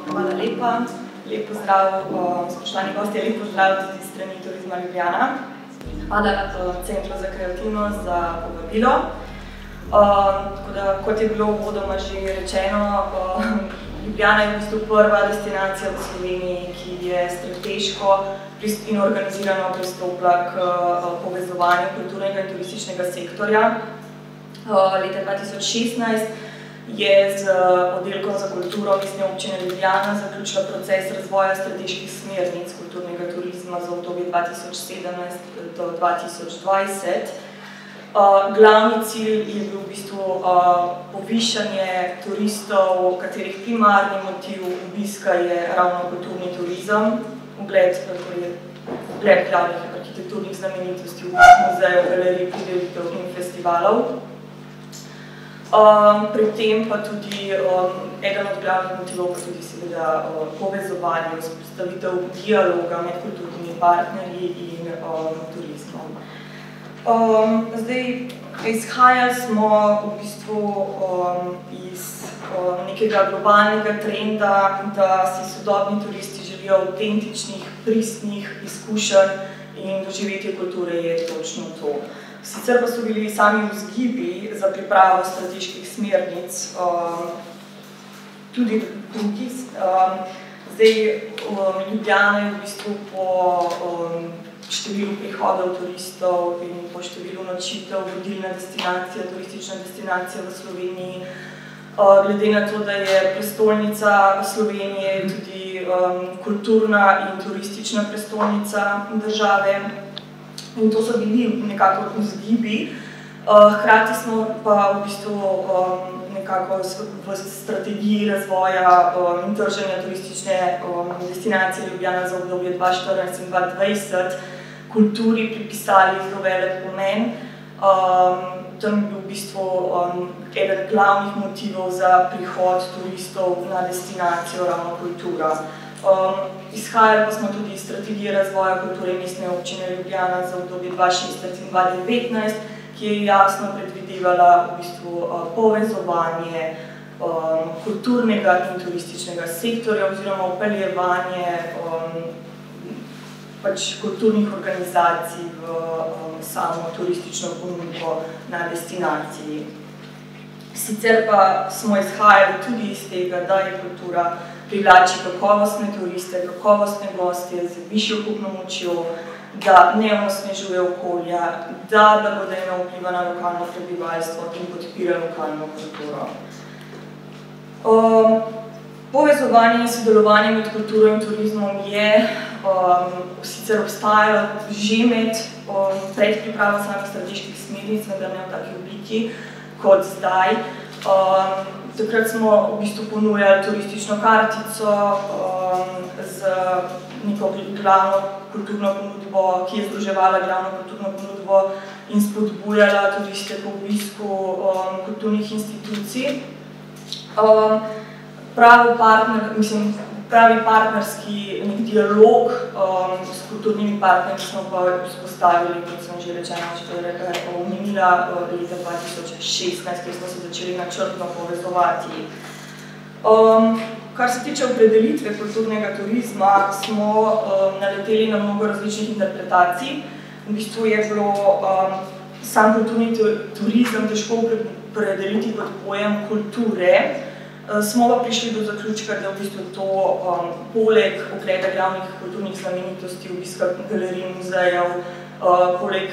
Hvala lepa. Lep pozdrav, spoštovani gostje, lep pozdrav tudi strani Turizma Ljubljana. Hvala Centru za kreativnost za povabilo. Kot je bilo uvodoma že rečeno, Ljubljana je v bistvu prva destinacija v Sloveniji, ki je strateško in organizirano pristopila k povezovanju kulturnega in turističnega sektorja. Leta 2016 je z oddelkom za kulturo Mestne občine Ljubljana zaključila proces razvoja strateških smernic kulturnega turizma za obdobje 2017 do 2020. Glavni cilj je bil v bistvu povišanje turistov, katerih primarni motiv obiska je ravno kulturni turizem, ogled glavnih arhitekturnih znamenitosti, muzejev, galerij, prireditev in festivalov. Pri tem pa tudi eden od glavnih motivov pa tudi seveda povezovanje, vzpostavitev dialoga med kulturnimi partnerji in turizmom. Izhajali smo v bistvu iz nekega globalnega trenda, da si sodobni turisti želijo avtentičnih, pristnih izkušenj in doživetje kulture je točno to. Sicer pa so bili sami vzgibi za pripravo strateških smernic tudi drugi. Ljubljana je v bistvu po številu prihodov turistov in po številu nočitev vodilna destinacija, turistična destinacija v Sloveniji. Glede na to, da je prestolnica Slovenije tudi kulturna in turistična prestolnica države. In to so bili nekako vzgibi. Hkrati smo pa v bistvu nekako v strategiji razvoja in trženja turistične destinacije Ljubljana za obdobje 2014 in 2020 kulturi pripisali zelo velik pomen. Tam je bil v bistvu eden glavnih motivov za prihod turistov na destinacijo ravno kultura. Izhajali pa smo tudi iz strategije razvoja kulture Mestne občine Ljubljana za obdobje 2016 in 2019, ki je jasno predvidevala v bistvu povezovanje kulturnega in turističnega sektorja oziroma vpeljevanje kulturnih organizacij v samo turistično ponudbo na destinaciji. Sicer pa smo izhajali tudi iz tega, da je kultura privlači kakovostne turiste, kakovostne gostje z višjo kupno močjo, da ne onesnažuje okolja, da blagodejno vpliva na lokalno prebivalstvo in podpira lokalno kulturo. Povezovanje in sodelovanje med kulturo in turizmom je sicer obstajalo že med predpripravo samih strateških smernic, vendar ne v taki obliki kot zdaj. Takrat smo v bistvu ponujali turistično kartico z neko glavno kulturno ponudbo, ki je združevala glavno kulturno ponudbo in spodbujala turiste po obisku kulturnih institucij. Pravi partnerski dialog s kulturnimi partnerji smo pa vzpostavili, kot sem že omenila, leta 2016, kjer smo se začeli načrtno povezovati. Kar se tiče opredelitve kulturnega turizma, smo naleteli na mnogo različnih interpretacij. V bistvu je bilo sam kulturni turizem težko opredeliti kot pojem kulture. Smo pa prišli do zaključka, da v bistvu to poleg ogleda glavnih kulturnih znamenitosti, obiska galerij in muzejev, poleg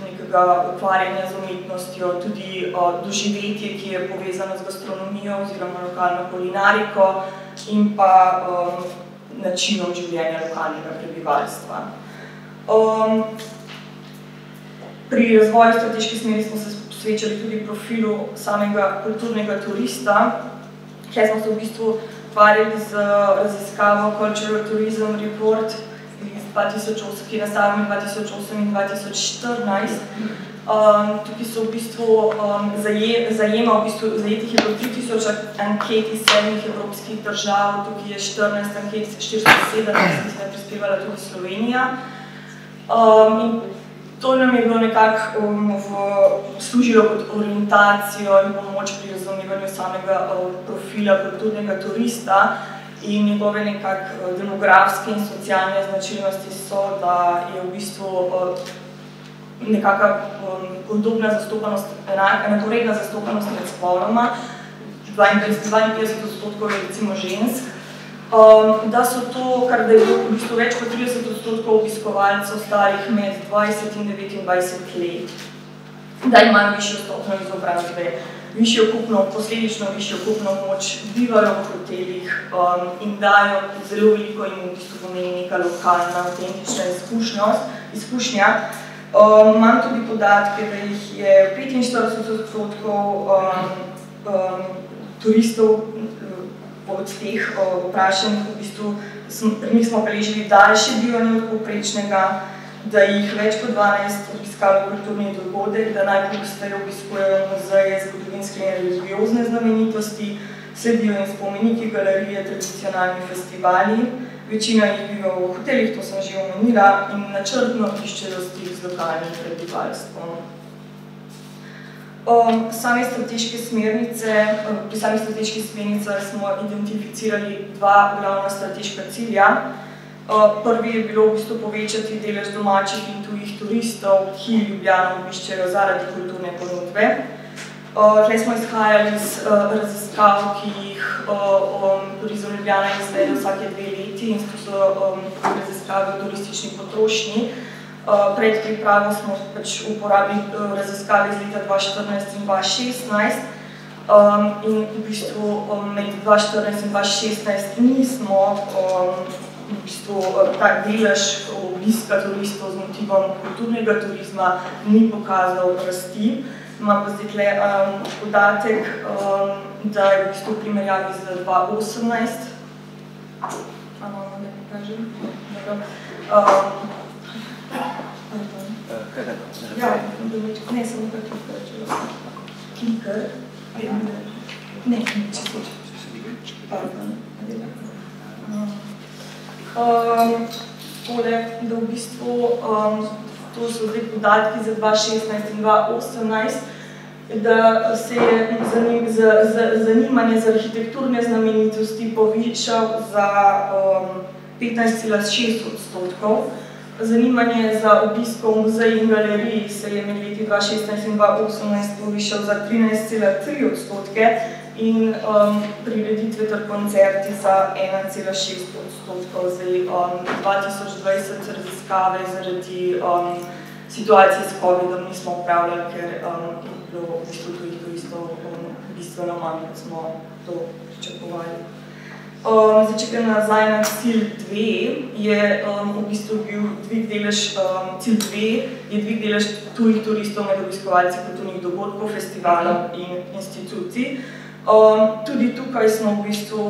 nekega ukvarjanja z umetnostjo, tudi doživetje, ki je povezano z gastronomijo oziroma lokalno kulinariko in pa načinom življenja lokalnega prebivalstva. Pri razvoju strateških smernic smo se posvečali tudi profilu samega kulturnega turista. Tukaj smo se v bistvu ukvarjali z raziskavo Cultural Tourism Report, ki je nastala med 2008 in 2014. Tukaj so v bistvu zajetih je bilo 3000 anket iz 7 evropskih držav, tukaj je 14 anket, 417, ki se je prispevala tudi Slovenija. To nam je bilo nekako služilo kot orientacijo in pomoč pri razumevanju samega profila kulturnega turista in njegove nekako demografske in socialne značilnosti so, da je v bistvu nekaka podobna zastopanost, enakoredna zastopanost med spoloma, 52% je recimo žensk, da so to, kar da je v bistvu več kot 30% obiskovalcev starih med 20 in 29 let, da imajo višjo stopnjo izobrazbe, posledično višjo kupno moč, bivajo v hotelih in dajo zelo veliko in v bistvu pomeni neka lokalna, avtentična izkušnja. Imam tudi podatke, da jih je 45% turistov od teh vprašanih v bistvu, pri njih smo beležili daljše bivanje od povprečnega, da jih več kot 12 obiskalo kulturni dogodek, da najpogosteje obiskujejo muzeje, zgodovinske in religiozne znamenitosti, sledijo in spomeniki, galerije, tradicionalni festivali, večina jih biva v hotelih, to sem že omenila, in načrtno iščejo stik z lokalnim prebivalstvom. Pri samih strateških smernicah smo identificirali dva glavna strateška cilja. Prvi je bilo v bistvu povečati delež domačih in tujih turistov, ki Ljubljano obiščejo zaradi kulturne ponudbe. Tukaj smo izhajali iz raziskav, ki jih Turizem Ljubljana izvede vsake 2 leti, in to so raziskave o turistični potrošnji. Pred pripravo smo uporabili raziskave iz leta 2014 in 2016 in v bistvu med 2014 in 2016 nismo v bistvu tak delež obiska turistov z motivom kulturnega turizma ni pokazal rasti. Imam pa zdaj tle podatek, da je v bistvu v primerjavi z 2018. Da ne pokažem? Ne, samo kar klikar. Klikar? Ne, čisto. Tole, da v bistvu, to so zdaj podatki za 2016 in 2018, da se je zanimanje za arhitekturne znamenitosti povišal za 15,6%. Zanimanje za obisko v muzeji in galeriji se je med leti 2016 in 2018 povišal za 13,3% in prireditve ter koncerti za 1,6%. Zdaj 2020 raziskave zaradi situacije s COVID-om nismo upravljali, ker je bilo v bistvu tujih turistov bistveno manj, kot smo to pričakovali. Če grem nazaj na cilj 2, je v bistvu bil dvig delež tujih turistov med obiskovalci kulturnih dogodkov, festivalov in institucij. Tudi tukaj smo v bistvu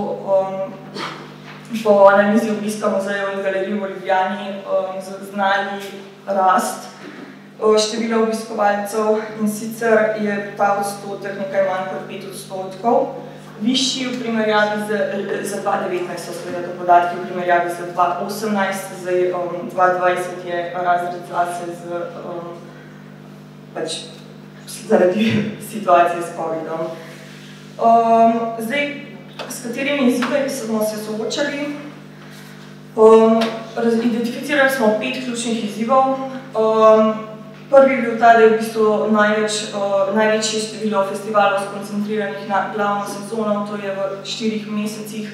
po analizi obiska muzejev in galerij v Ljubljani zaznali rast števila obiskovalcev, in sicer je ta odstotek nekaj manj kot 5%. Višji v primerjavi za 2019 so seveda to podatki, v primerjavi za 2018, zdaj 2020 je razred zase zaradi situacije s COVID-om. Zdaj, s katerimi izzivi smo se soočali? Identificirali smo 5 ključnih izzivov. Prvi je bil ta, da je v bistvu največje število festivalov skoncentriranih na glavno sezono, to je v 4 mesecih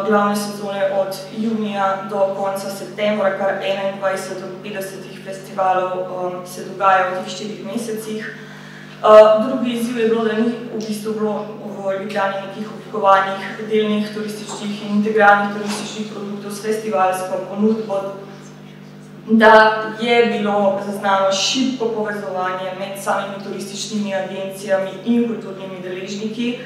glavne sezone od junija do konca septembra, kar 21 od 50 festivalov se dogaja v teh 4 mesecih. Drugi izziv je bilo, da ni v bistvu bilo v Ljubljani nekih oblikovanih delnih turističnih in integralnih turističnih produktov s festivalsko ponudbo, da je bilo zaznano šibko povezovanje med samimi turističnimi agencijami in kulturnimi deležniki.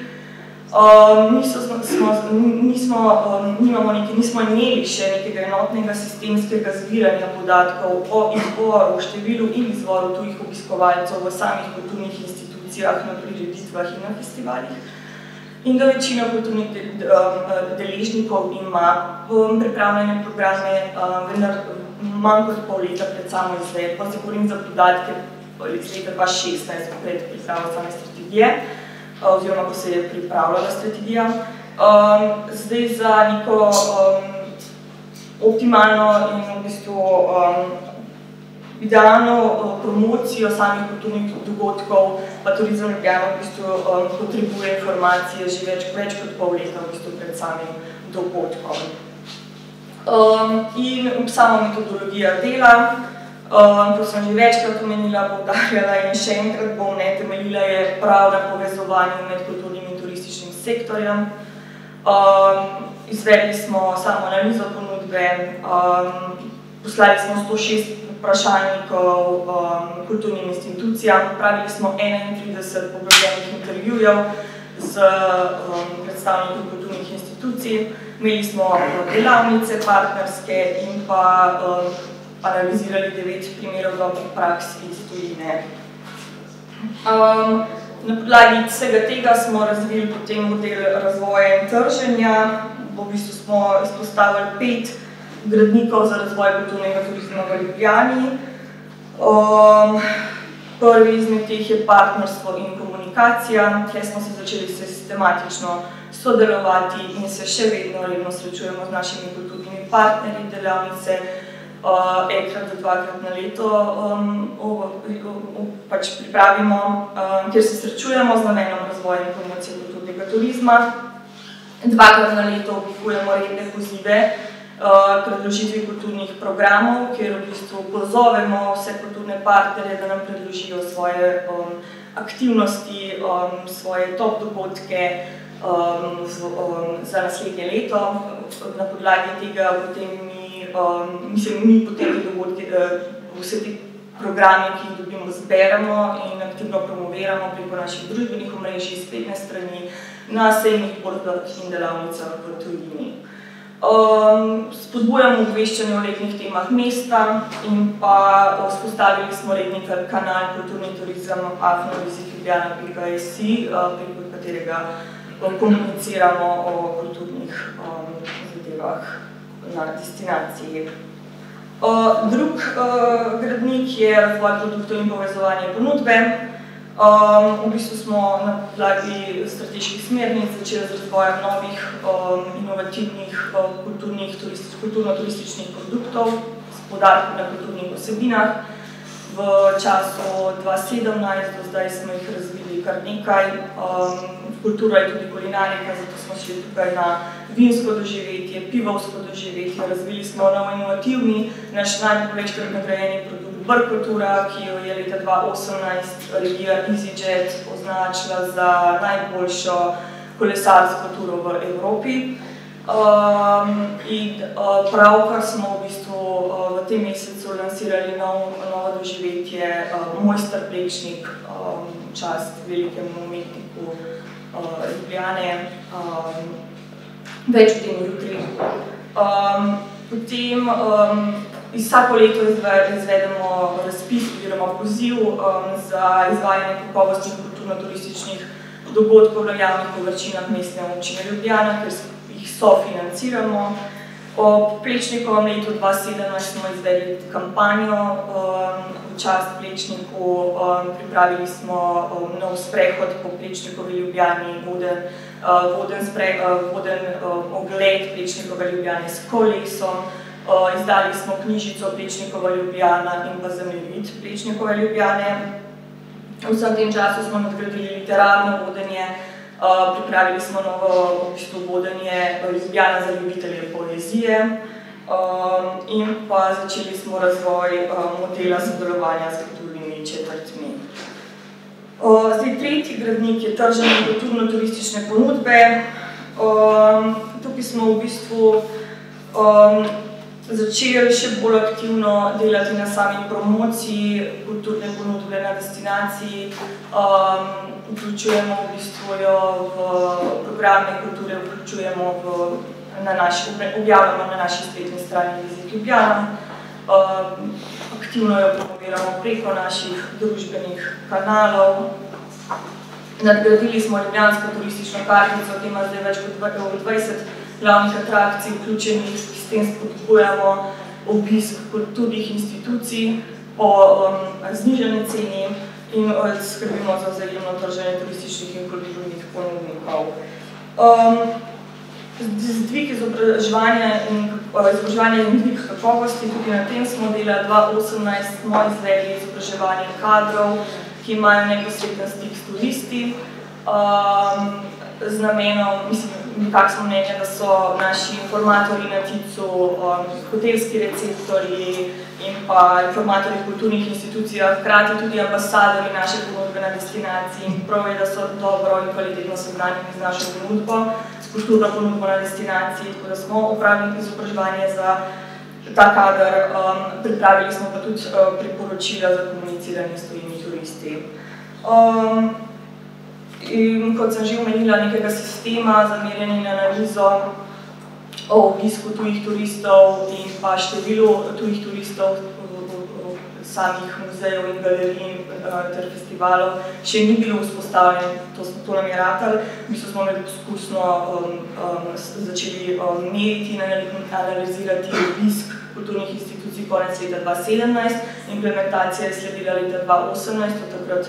Nismo imeli še nekega enotnega sistemskega zbiranja podatkov o izboru, številu in izvoru tujih obiskovalcev v samih kulturnih institucijah, na prireditvah in na festivalih. In da večina kulturnih deležnikov ima pripravljene programe, vendar manj kot pol leta pred samo izvedbo. Se govorim za podatke iz leta 2016, pred pripravo same strategije, oziroma ko se je pripravljala strategija. Zdaj za neko optimalno in v bistvu idealno promocijo samih kulturnih dogodkov, pa Turizem Ljubljana v bistvu potrebuje informacije že več kot pol leta v bistvu pred samim dogodkom. In sama metodologija dela, kot sem že večkrat omenila, poudarjala in še enkrat bom temeljila je prav na povezovanju med kulturnim in turističnim sektorjem. Izvedli smo samo analizo ponudbe, poslali smo 106 vprašalnikov kulturnim institucijam, pravili smo 31 poglobljenih intervjujev z predstavniki kulturnih institucij, imeli smo delavnice partnerske in pa analizirali 9 primerov dobrih praks iz tujine. Na podlagi vsega tega smo razvili potem model razvoja in trženja. V bistvu smo izpostavili 5 gradnikov za razvoj kulturnega turizma v Ljubljani. Prvi izmed teh je partnerstvo in komunikacija. Tukaj smo se začeli sistematično sodelovati in se še vedno redno srečujemo z našimi kulturnimi partnerji, delavnice enkrat do 2krat na leto pač pripravimo, kjer se srečujemo z namenom razvoja in promocije kulturnega turizma. 2krat na leto oblikujemo redne pozive k predložitvi kulturnih programov, kjer v bistvu pozovemo vse kulturne partnerje, da nam predložijo svoje aktivnosti, svoje top dogodke za naslednje leto. Na podlagi tega potem mi potem te dogodke, vse te programe, ki jih dobimo, zberemo in aktivno promoviramo preko naših družbenih omrežij, spletne strani, na sejmih, bordah in delavnicah v tujini. Spodbujamo obveščanje o letnih temah mesta in pa vzpostavili smo redni kanal Kulturni turizem @visitljubljana.si, preko katerega komuniciramo o kulturnih zadevah na destinaciji. Drug gradnik je razvoj produktov in povezovanje ponudbe. V bistvu smo na podlagi strateških smernic začeli z razvojem novih inovativnih kulturno-turističnih produktov s poudarkom na kulturnih vsebinah. V času 2017 do zdaj smo jih razvili kar nekaj. Kultura je tudi kulinarika, zato smo šli tukaj na vinsko doživetje, pivovsko doživetje. Razvili smo nov inovativni, naš največkrat nagrajeni produkt Brkultura, ki jo je leta 2018 revija EasyJet označila za najboljšo kolesarsko turo v Evropi. In pravkar smo v bistvu v tem mesecu lansirali novo doživetje Mojster Plečnik, čast velikemu umetniku Ljubljane, več o tem jutri. Potem vsako leto izvedemo razpis oziroma poziv za izvajanje kakovostnih kulturno-turističnih dogodkov na javnih površinah Mestne občine Ljubljana, ker jih sofinanciramo. Ob Plečnikovem letu 2017 smo izvedli kampanjo v čast Plečniku, pripravili smo nov sprehod po Plečnikovi Ljubljani, voden ogled Plečnikove Ljubljane s kolesom, izdali smo knjižico Plečnikova Ljubljana in pa zemljevid Plečnikove Ljubljane. V vsem tem času smo nadgradili literarno vodenje, pripravili smo novo vodenje Ljubljana za ljubitelje poezije in pa začeli smo razvoj modela sodelovanja s kulturnimi četrtmi. Zdaj, tretji gradnik je trženje kulturno-turistične ponudbe. Tukaj smo v bistvu začeli še bolj aktivno delati na sami promociji kulturne ponudbe na destinaciji. Vključujemo v bistvu jo v programe kulture, objavljamo na naši spletni strani Visit Ljubljana. Aktivno jo promoviramo preko naših družbenih kanalov. Nadgradili smo ljubljansko turistično kartico, ki ima zdaj več kot 20 glavnih atrakcij vključenih, s tem spodbujamo obisk kulturnih institucij po znižani ceni in skrbimo za vzajemno trženje turističnih in kulturnih ponudnikov. Zdvig izobraževanja in dvig kakovosti, tudi na tem smo delali 2018, smo izvedli izobraževanje kadrov, ki imajo neposreden stik s turisti, z namenom, nekako smo mnenja, da so naši informatorji na TIC-u, hotelski receptorji in pa informatorji v kulturnih institucijah, hkrati tudi ambasadori naše ponudbe na destinaciji in prav je, da so dobro in kvalitetno seznanjeni z našo ponudbo, s kulturno ponudbo na destinaciji, tako da smo opravili izobraževanje za ta kader, pripravili smo pa tudi priporočila za komuniciranje s tujimi turisti. In kot sem že omenila, nekega sistema za merjenje in analizo o obisku tujih turistov in pa številu tujih turistov samih muzejev in galerij ter festivalov še ni bilo vzpostavljeno, to nam je ratalo. V bistvu smo poskusno začeli meriti in analizirati obisk kulturnih institucij konec leta 2017, implementacija je sledila leta 2018, od takrat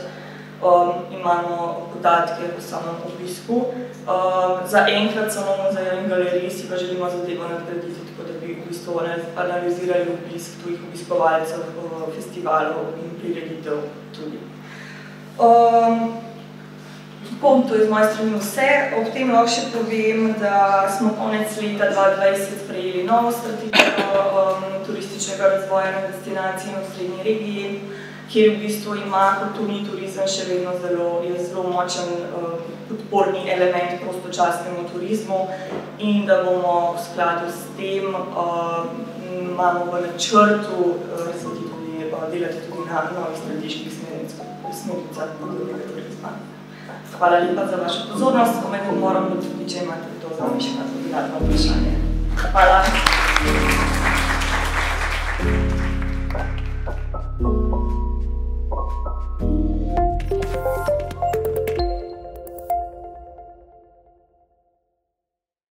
imamo podatke o samem obisku. Za enkrat samo muzejev in galerij si pa želimo zadevo nadgraditi, tako da bi v bistvu analizirali obisk tujih obiskovalcev, festivalov in prireditev tudi. To je z moje strani vse. Ob tem lahko še povem, da smo konec leta 2020 sprejeli novo strategijo turističnega razvoja na destinaciji in v srednji regiji, kjer v bistvu ima kulturni turizem še vedno zelo močen podporni element prostočasnemu turizmu in da bomo v skladu s tem imamo v načrtu delati tudi na novih strateških smernicah kulturnega turizma. Hvala lepa za vašo pozornost, ko me moram tudi, če imate to za me še dodatno vprašanje. Hvala.